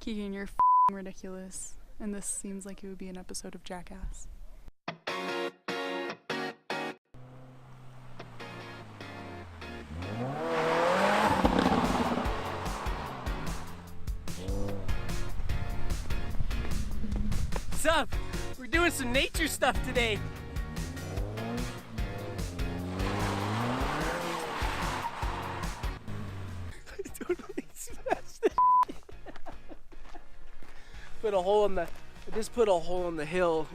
Keegan, you're f***ing ridiculous. And this seems like it would be an episode of Jackass. What's up? We're doing some nature stuff today. I totally smashed it. Put a hole in the. I just put a hole in the hill.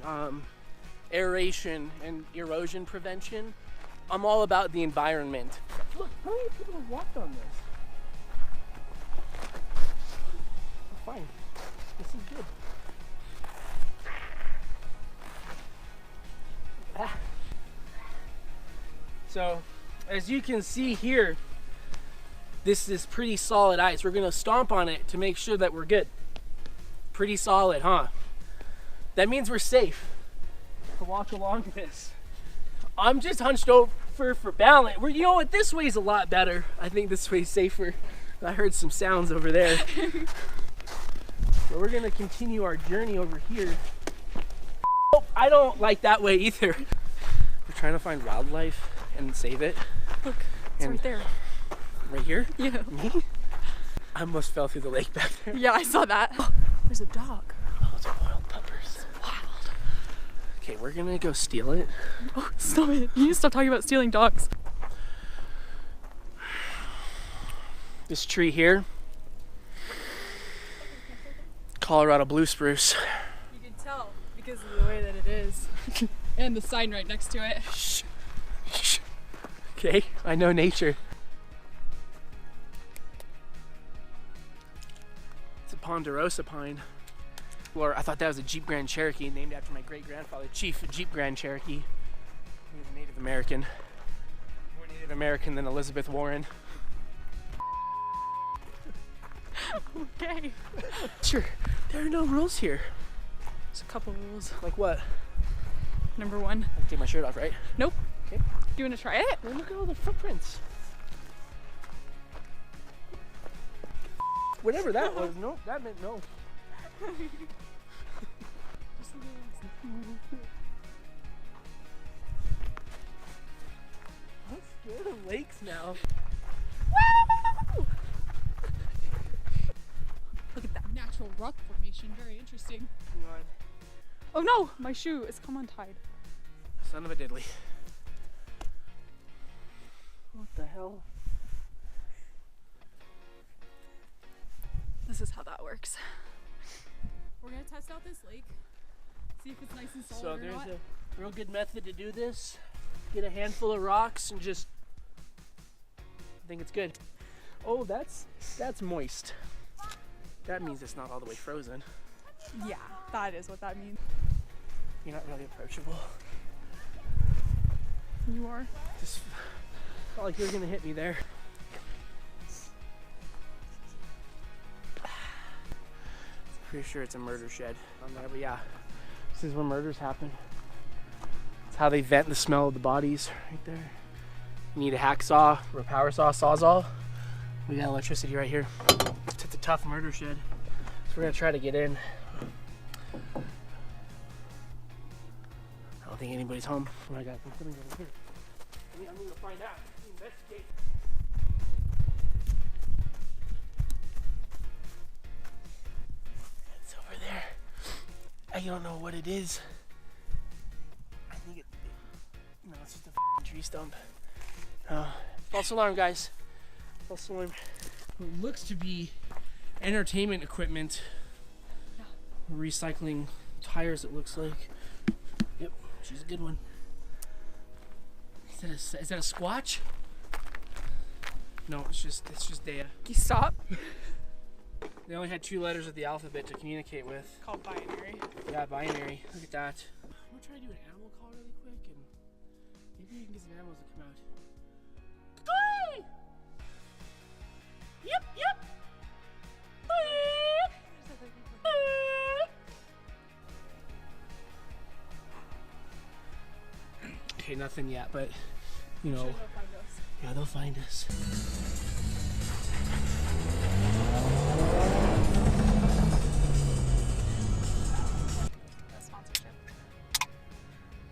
Aeration and erosion prevention. I'm all about the environment. Look, how many people have walked on this? Fine. This is good. So, as you can see here, this is pretty solid ice. We're gonna stomp on it to make sure that we're good. Pretty solid, huh? That means we're safe to walk along this. I'm just hunched over for balance. You know what? This way's a lot better. I think this way's safer. I heard some sounds over there. So we're gonna continue our journey over here. Oh, I don't like that way either. We're trying to find wildlife and save it. Look, it's right there. Right here? Yeah. Me? I almost fell through the lake back there. Yeah, I saw that. There's a dog. Oh, it's a wild puppers. Wild. Okay, we're gonna go steal it. Oh, stop it. You need to stop talking about stealing dogs. This tree here, Colorado blue spruce. You can tell because of the way that it is. And the sign right next to it. Shh. Shh. Okay, I know nature. It's a ponderosa pine. Or I thought that was a Jeep Grand Cherokee, named after my great-grandfather, Chief Jeep Grand Cherokee. He was a Native American. More Native American than Elizabeth Warren. Okay. Sure, there are no rules here. There's a couple rules. Like what? Number one. I can take my shirt off, right? Nope. Okay. Do you want to try it? Well, look at all the footprints. Whatever that was, no, that meant no. I'm scared of lakes now. Woo! Look at that natural rock formation. Very interesting. Hang on. Oh no, my shoe is come untied. Son of a diddly. What the hell? This is how that works. We're gonna test out this lake, see if it's nice and solid So or there's not. a real good method to do this. Get a handful of rocks and just, I think it's good. Oh, that's moist. That means it's not all the way frozen. Yeah, that is what that means. You're not really approachable. You are. Just felt like you were gonna hit me there. Pretty sure it's a murder shed on there, but yeah. This is where murders happen. It's how they vent the smell of the bodies right there. You need a hacksaw or a power saw, sawzall. We got electricity right here. It's a tough murder shed. So we're gonna try to get in. I don't think anybody's home. Oh my God, I'm gonna go over here. I'm gonna find out. Investigate. It's over there. I don't know what it is. I think no, it's just a f***ing tree stump. False alarm, guys. False alarm. What looks to be entertainment equipment. Recycling tires, it looks like. Yep, she's a good one. Is that a Squatch? No, it's just Dea. Can you stop? They only had 2 letters of the alphabet to communicate with. Called binary. Yeah, binary. Look at that. I'm gonna try to do an animal call really quick, and maybe we can get some animals to come out. Goy! Yep, yep. Okay, nothing yet, but you know, yeah, they'll find us.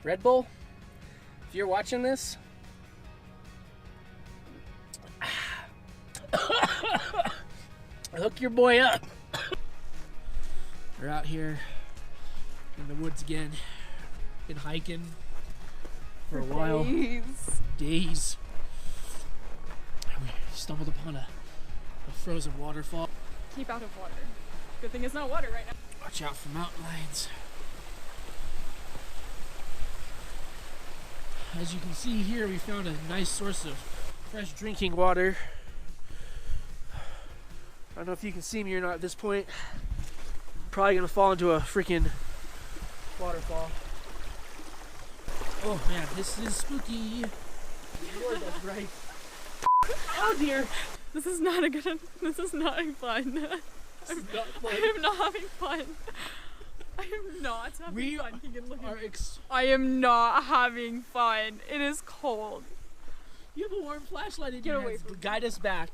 Red Bull, if you're watching this, hook your boy up. We're out here in the woods again. Been hiking for a while. Days. And we stumbled upon a frozen waterfall. Keep out of water. Good thing it's not water right now. Watch out for mountain lions. As you can see here, we found a nice source of fresh drinking water. I don't know if you can see me or not at this point. I'm probably gonna fall into a freaking waterfall. Oh man, this is spooky. Lord, that's right. Oh dear. This is not a good. This is not fun. This is not fun. I am not having fun. I am not having We fun. Keegan, look at are me. ex- I am not having fun. It is cold. You have a warm flashlight in Get your away hands. from me. Guide us back.